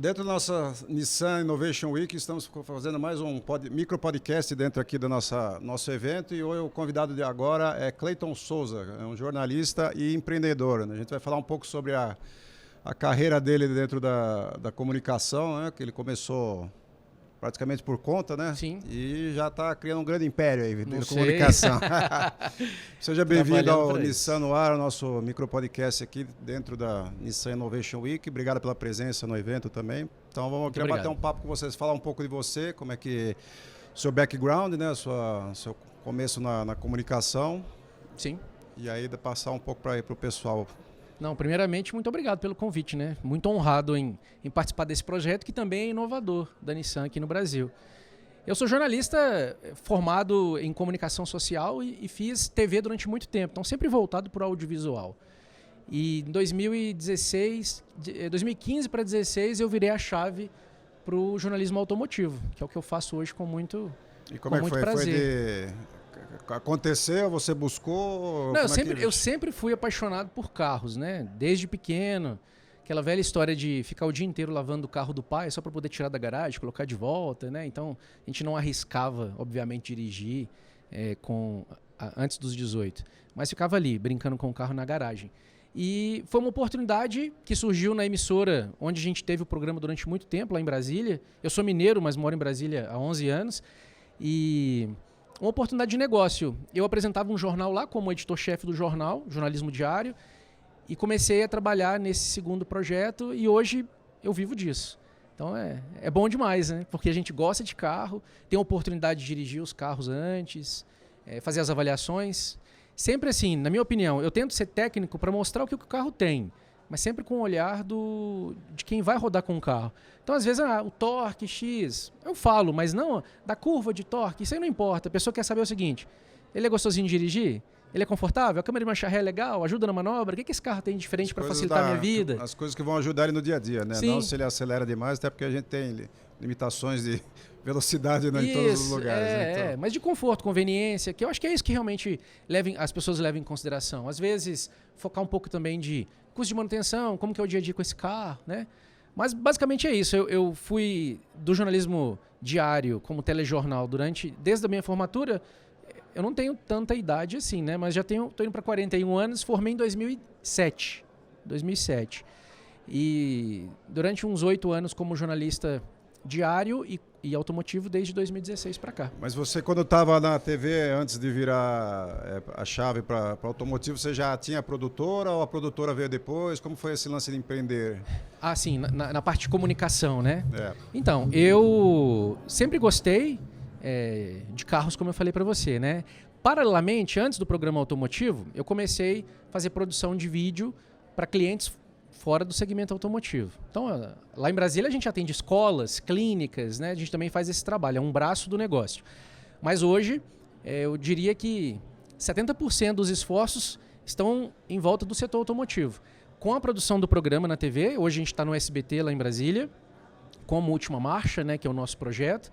Dentro da nossa Nissan Innovation Week, estamos fazendo mais um micro podcast dentro aqui do nosso evento. E hoje o convidado de agora é Clayton Souza, é um jornalista e empreendedor. A gente vai falar um pouco sobre a carreira dele dentro da comunicação, né? Que ele começou praticamente por conta, né? Sim. E já está criando um grande império aí de comunicação. Seja bem-vindo ao Nissan no Ar, nosso micro podcast aqui dentro da Nissan Innovation Week. Obrigado pela presença no evento também. Então, queria bater um papo com vocês, falar um pouco de você, como é que seu background, né? Seu começo na comunicação. Sim. E aí passar um pouco para o pessoal. Não, primeiramente, muito obrigado pelo convite, né? Muito honrado em participar desse projeto que também é inovador da Nissan aqui no Brasil. Eu sou jornalista formado em comunicação social e fiz TV durante muito tempo, então sempre voltado para o audiovisual. E em 2015 para 2016 eu virei a chave para o jornalismo automotivo, que é o que eu faço hoje com muito prazer. E como é que foi? Aconteceu? Você buscou? Não, eu sempre fui apaixonado por carros, né? Desde pequeno. Aquela velha história de ficar o dia inteiro lavando o carro do pai só para poder tirar da garagem, colocar de volta, né? Então, a gente não arriscava, obviamente, dirigir antes dos 18. Mas ficava ali, brincando com o carro na garagem. E foi uma oportunidade que surgiu na emissora, onde a gente teve o programa durante muito tempo, lá em Brasília. Eu sou mineiro, mas moro em Brasília há 11 anos. E uma oportunidade de negócio. Eu apresentava um jornal lá como editor-chefe do jornal, Jornalismo Diário, e comecei a trabalhar nesse segundo projeto e hoje eu vivo disso. Então é bom demais, né? Porque a gente gosta de carro, tem a oportunidade de dirigir os carros antes, fazer as avaliações. Sempre assim, na minha opinião, eu tento ser técnico para mostrar o que o carro tem, mas sempre com o olhar de quem vai rodar com o carro. Então, às vezes, o torque X, eu falo, mas não da curva de torque, isso aí não importa. A pessoa quer saber o seguinte, ele é gostosinho de dirigir? Ele é confortável? A câmera de marcha ré é legal? Ajuda na manobra? O que esse carro tem de diferente para facilitar a minha vida? As coisas que vão ajudar ele no dia a dia, né? Sim. Não se ele acelera demais, até porque a gente tem limitações de velocidade, né, em todos os lugares. Então. Mas de conforto, conveniência, que eu acho que é isso que realmente as pessoas levam em consideração. Às vezes, focar um pouco também de custo de manutenção, como que é o dia a dia com esse carro, né? Mas basicamente é isso. Eu fui do jornalismo diário como telejornal desde a minha formatura. Eu não tenho tanta idade assim, né? Mas estou indo para 41 anos, formei em 2007. E durante uns 8 anos como jornalista diário e automotivo desde 2016 para cá. Mas você, quando estava na TV, antes de virar a chave para automotivo, você já tinha produtora ou a produtora veio depois? Como foi esse lance de empreender? Ah, sim, na parte de comunicação, né? Então, eu sempre gostei de carros, como eu falei para você, né? Paralelamente, antes do programa automotivo, eu comecei a fazer produção de vídeo para clientes fora do segmento automotivo. Então, lá em Brasília a gente atende escolas, clínicas, né? A gente também faz esse trabalho, é um braço do negócio. Mas hoje, eu diria que 70% dos esforços estão em volta do setor automotivo. Com a produção do programa na TV, hoje a gente está no SBT lá em Brasília, como Última Marcha, né? Que é o nosso projeto.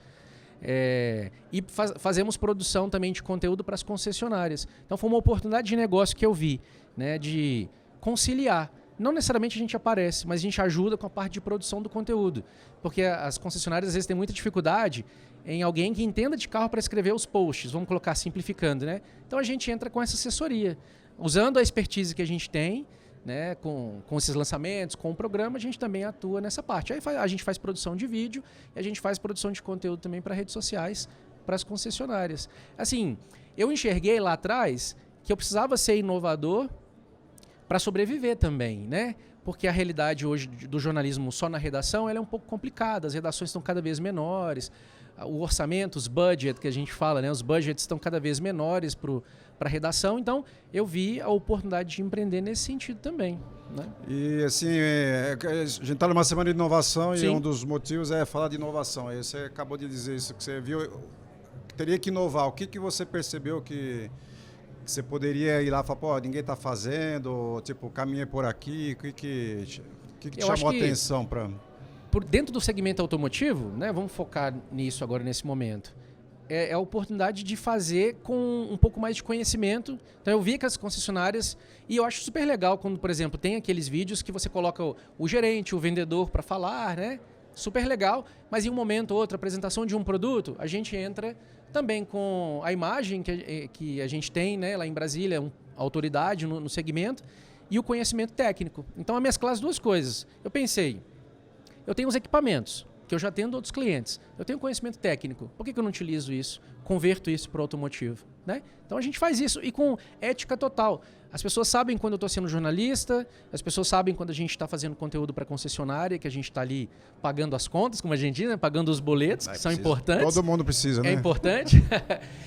E fazemos produção também de conteúdo para as concessionárias. Então foi uma oportunidade de negócio que eu vi, né, de conciliar. Não necessariamente a gente aparece, mas a gente ajuda com a parte de produção do conteúdo. Porque as concessionárias às vezes têm muita dificuldade em alguém que entenda de carro para escrever os posts, vamos colocar simplificando, né? Então a gente entra com essa assessoria. Usando a expertise que a gente tem, né, com esses lançamentos, com o programa, a gente também atua nessa parte. Aí a gente faz produção de vídeo e a gente faz produção de conteúdo também para redes sociais, para as concessionárias. Assim, eu enxerguei lá atrás que eu precisava ser inovador para sobreviver também, né? Porque a realidade hoje do jornalismo só na redação ela é um pouco complicada, as redações estão cada vez menores, o orçamento, os budget que a gente fala, né? Os budgets estão cada vez menores para a redação, então eu vi a oportunidade de empreender nesse sentido também, né? E assim, a gente está numa semana de inovação. Sim. E um dos motivos é falar de inovação. Aí você acabou de dizer isso, que você viu, teria que inovar. O que você percebeu que você poderia ir lá e falar, pô, ninguém está fazendo, tipo, caminha por aqui, o que te chamou a atenção para... Dentro do segmento automotivo, né, vamos focar nisso agora nesse momento, é a oportunidade de fazer com um pouco mais de conhecimento. Então eu vi que as concessionárias, e eu acho super legal quando, por exemplo, tem aqueles vídeos que você coloca o gerente, o vendedor para falar, né? super legal, mas em um momento ou outro, apresentação de um produto, a gente entra também com a imagem que a gente tem, né, lá em Brasília, autoridade no segmento, e o conhecimento técnico. Então, a mesclar as duas coisas. Eu pensei, eu tenho os equipamentos, que eu já tenho de outros clientes. Eu tenho conhecimento técnico. Por que eu não utilizo isso? Converto isso para o automotivo. Né? Então a gente faz isso e com ética total. As pessoas sabem quando eu estou sendo jornalista, as pessoas sabem quando a gente está fazendo conteúdo para concessionária, que a gente está ali pagando as contas, como a gente diz, né? Pagando os boletos, que são importantes. Todo mundo precisa, né? É importante.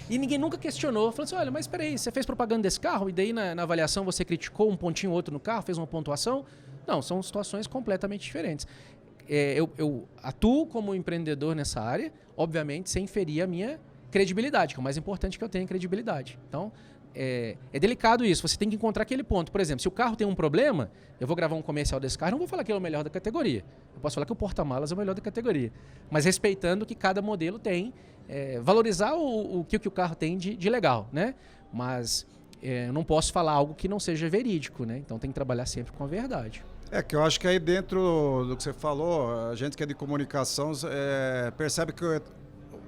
E ninguém nunca questionou. Falou assim, olha, mas espera aí, você fez propaganda desse carro e daí na avaliação você criticou um pontinho ou outro no carro, fez uma pontuação? Não, são situações completamente diferentes. Eu atuo como empreendedor nessa área, obviamente, sem ferir a minha credibilidade, que é o mais importante, que eu tenha credibilidade. Então, é delicado isso. Você tem que encontrar aquele ponto. Por exemplo, se o carro tem um problema, eu vou gravar um comercial desse carro, não vou falar que ele é o melhor da categoria. Eu posso falar que o porta-malas é o melhor da categoria. Mas respeitando que cada modelo tem, valorizar o que o carro tem de legal, né? Mas eu não posso falar algo que não seja verídico, né? Então tem que trabalhar sempre com a verdade. Que eu acho que aí dentro do que você falou, a gente que é de comunicação percebe que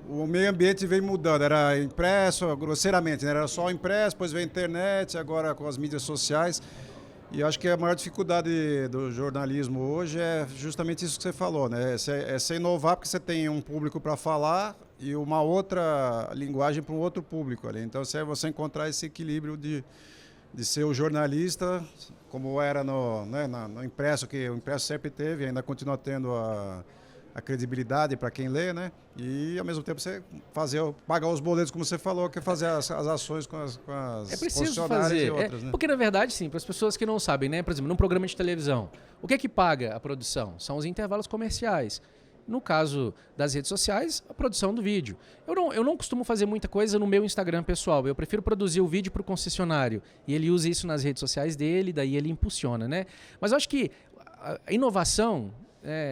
o meio ambiente vem mudando. Era impresso, grosseiramente, né? Era só impresso, depois veio a internet, agora com as mídias sociais. E acho que a maior dificuldade do jornalismo hoje é justamente isso que você falou, né? É você inovar porque você tem um público para falar e uma outra linguagem para um outro público ali. Então, é você encontrar esse equilíbrio de ser o jornalista, como era no impresso, que o impresso sempre teve e ainda continua tendo a credibilidade para quem lê, né? E ao mesmo tempo você pagar os boletos, como você falou, que é fazer as ações com as concessionárias e outras, né? Porque na verdade, sim, para as pessoas que não sabem, né? Por exemplo, num programa de televisão, o que paga a produção? São os intervalos comerciais. No caso das redes sociais, a produção do vídeo. Eu não costumo fazer muita coisa no meu Instagram pessoal. Eu prefiro produzir o vídeo para o concessionário. E ele usa isso nas redes sociais dele, daí ele impulsiona, né? Mas eu acho que a inovação,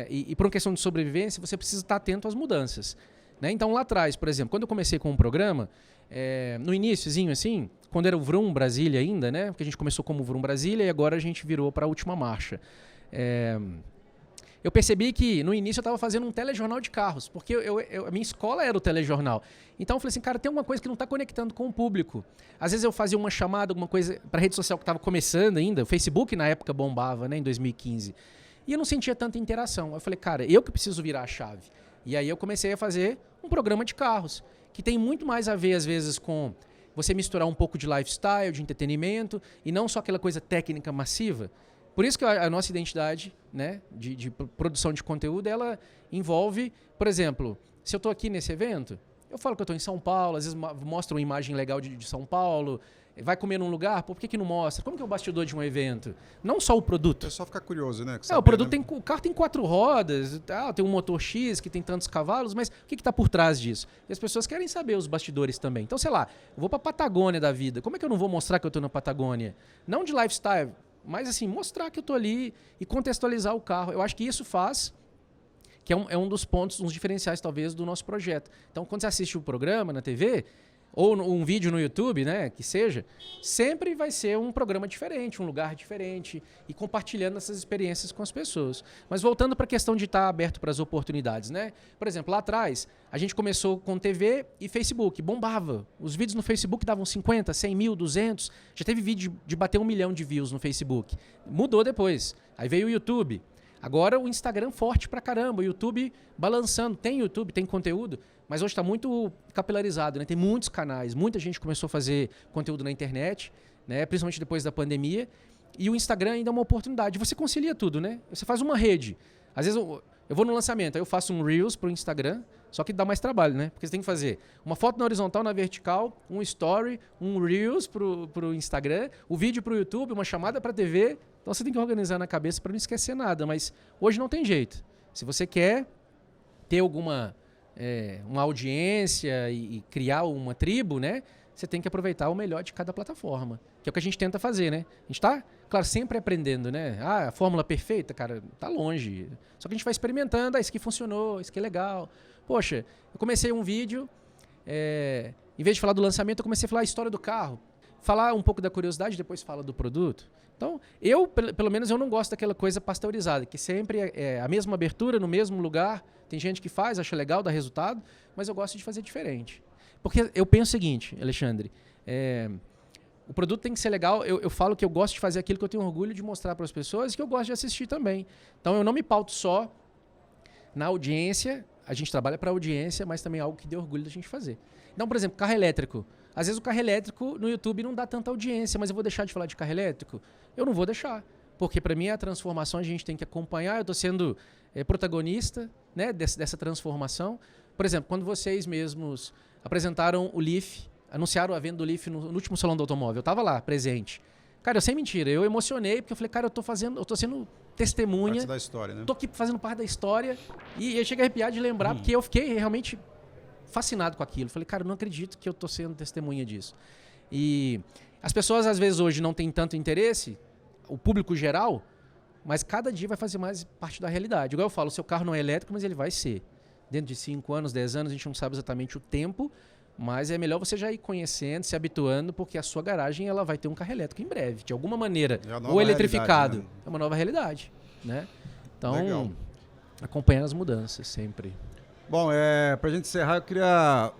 e por uma questão de sobrevivência, você precisa estar atento às mudanças. Né? Então, lá atrás, por exemplo, quando eu comecei com um programa, no iniciozinho, assim, quando era o Vroom Brasília ainda, né? Porque a gente começou como Vroom Brasília e agora a gente virou para a Última Marcha. Eu percebi que no início eu estava fazendo um telejornal de carros, porque a minha escola era o telejornal. Então eu falei assim, cara, tem alguma coisa que não está conectando com o público. Às vezes eu fazia uma chamada, alguma coisa para rede social que estava começando ainda, o Facebook na época bombava, né, em 2015. E eu não sentia tanta interação. Eu falei, cara, eu que preciso virar a chave. E aí eu comecei a fazer um programa de carros, que tem muito mais a ver, às vezes, com você misturar um pouco de lifestyle, de entretenimento, e não só aquela coisa técnica massiva. Por isso que a nossa identidade, né, de produção de conteúdo, ela envolve, por exemplo, se eu estou aqui nesse evento, eu falo que eu estou em São Paulo, às vezes mostro uma imagem legal de São Paulo, vai comer num lugar, por que não mostra? Como que é o bastidor de um evento? Não só o produto. É só ficar curioso, né? O produto o carro tem 4 rodas, tem um motor X que tem tantos cavalos, mas o que está por trás disso? E as pessoas querem saber os bastidores também. Então, sei lá, eu vou para a Patagônia da vida. Como é que eu não vou mostrar que eu estou na Patagônia? Não de lifestyle, mas assim, mostrar que eu estou ali e contextualizar o carro. Eu acho que isso faz, que é um dos pontos, uns diferenciais talvez do nosso projeto. Então, quando você assiste o programa na TV, ou um vídeo no YouTube, né, que seja, sempre vai ser um programa diferente, um lugar diferente, e compartilhando essas experiências com as pessoas. Mas voltando para a questão de estar aberto para as oportunidades, né? Por exemplo, lá atrás, a gente começou com TV e Facebook, bombava. Os vídeos no Facebook davam 50, 100 mil, 200. Já teve vídeo de bater 1 milhão de views no Facebook. Mudou depois. Aí veio o YouTube. Agora o Instagram forte pra caramba, o YouTube balançando. Tem YouTube, tem conteúdo, mas hoje está muito capilarizado, né? Tem muitos canais, muita gente começou a fazer conteúdo na internet, né? Principalmente depois da pandemia. E o Instagram ainda é uma oportunidade. Você concilia tudo, né? Você faz uma rede. Às vezes eu vou no lançamento, aí eu faço um Reels pro Instagram, só que dá mais trabalho, né? Porque você tem que fazer uma foto na horizontal, na vertical, um story, um Reels pro Instagram, o vídeo pro YouTube, uma chamada pra TV. Então você tem que organizar na cabeça para não esquecer nada, mas hoje não tem jeito. Se você quer ter uma audiência e criar uma tribo, né, você tem que aproveitar o melhor de cada plataforma, que é o que a gente tenta fazer, né? A gente está, claro, sempre aprendendo, né? A fórmula perfeita, cara, tá longe. Só que a gente vai experimentando, isso aqui funcionou, isso aqui é legal. Poxa, eu comecei um vídeo, em vez de falar do lançamento, eu comecei a falar a história do carro. falar um pouco da curiosidade, depois fala do produto. Então, pelo menos, eu não gosto daquela coisa pasteurizada, que sempre é a mesma abertura, no mesmo lugar. Tem gente que faz, acha legal, dá resultado, mas eu gosto de fazer diferente. Porque eu penso o seguinte, Alexandre, o produto tem que ser legal. Eu falo que eu gosto de fazer aquilo que eu tenho orgulho de mostrar para as pessoas e que eu gosto de assistir também. Então, eu não me pauto só na audiência. A gente trabalha para a audiência, mas também é algo que dê orgulho da gente fazer. Então, por exemplo, carro elétrico. Às vezes o carro elétrico no YouTube não dá tanta audiência, mas eu vou deixar de falar de carro elétrico? Eu não vou deixar. Porque para mim a transformação a gente tem que acompanhar. Eu estou sendo protagonista, né, dessa transformação. Por exemplo, quando vocês mesmos apresentaram o Leaf, anunciaram a venda do Leaf no último salão do automóvel, eu estava lá, presente. Cara, sem mentira, eu emocionei porque eu falei, cara, eu estou sendo testemunha. Parte da história, né? Estou aqui fazendo parte da história e eu cheguei a arrepiar de lembrar, porque eu fiquei realmente fascinado com aquilo. Falei, cara, eu não acredito que eu estou sendo testemunha disso. E as pessoas, às vezes, hoje não têm tanto interesse, o público geral, mas cada dia vai fazer mais parte da realidade. Igual eu falo, o seu carro não é elétrico, mas ele vai ser. Dentro de 5 anos, 10 anos, a gente não sabe exatamente o tempo, mas é melhor você já ir conhecendo, se habituando, porque a sua garagem ela vai ter um carro elétrico em breve, de alguma maneira. Ou eletrificado. Né? É uma nova realidade. Né? Então, legal. Acompanhando as mudanças sempre. Bom, para a gente encerrar, eu queria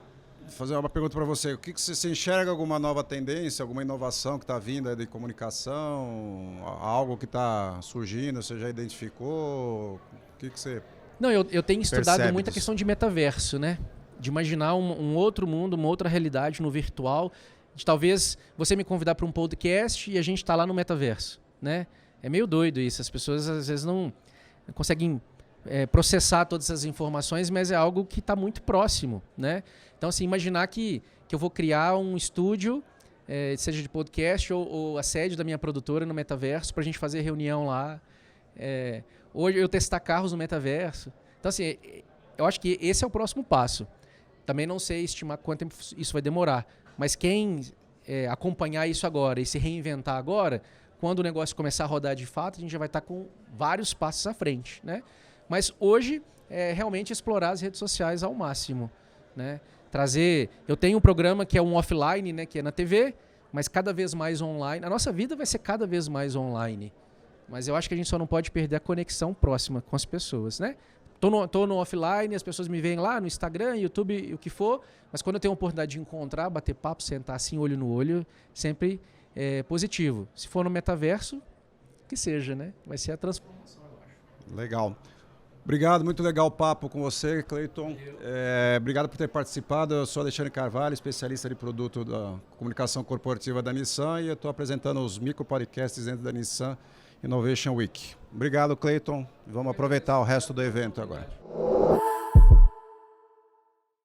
fazer uma pergunta para você. O que você enxerga alguma nova tendência, alguma inovação que está vindo de comunicação, algo que está surgindo, você já identificou? O que você Não, eu tenho estudado muito a questão de metaverso, né? De imaginar um outro mundo, uma outra realidade no virtual, de talvez você me convidar para um podcast e a gente está lá no metaverso, né? É meio doido isso, as pessoas às vezes não conseguem processar todas essas informações, mas é algo que está muito próximo, né? Então, assim, imaginar que eu vou criar um estúdio, seja de podcast ou a sede da minha produtora no metaverso, para a gente fazer reunião lá. Hoje eu testar carros no metaverso. Então, assim, eu acho que esse é o próximo passo. Também não sei estimar quanto tempo isso vai demorar, mas quem acompanhar isso agora e se reinventar agora, quando o negócio começar a rodar de fato, a gente já vai estar com vários passos à frente, né? Mas hoje é realmente explorar as redes sociais ao máximo, né? Eu tenho um programa que é um offline, né, que é na TV, mas cada vez mais online. A nossa vida vai ser cada vez mais online, mas eu acho que a gente só não pode perder a conexão próxima com as pessoas, né? Tô no offline, as pessoas me veem lá no Instagram, YouTube, o que for, mas quando eu tenho a oportunidade de encontrar, bater papo, sentar assim, olho no olho, sempre é positivo. Se for no metaverso, que seja, né? Vai ser a transformação, eu acho. Legal. Obrigado, muito legal o papo com você, Cleiton. Obrigado por ter participado. Eu sou Alexandre Carvalho, especialista de produto da comunicação corporativa da Nissan e eu estou apresentando os micropodcasts dentro da Nissan Innovation Week. Obrigado, Cleiton. Vamos aproveitar o resto do evento agora.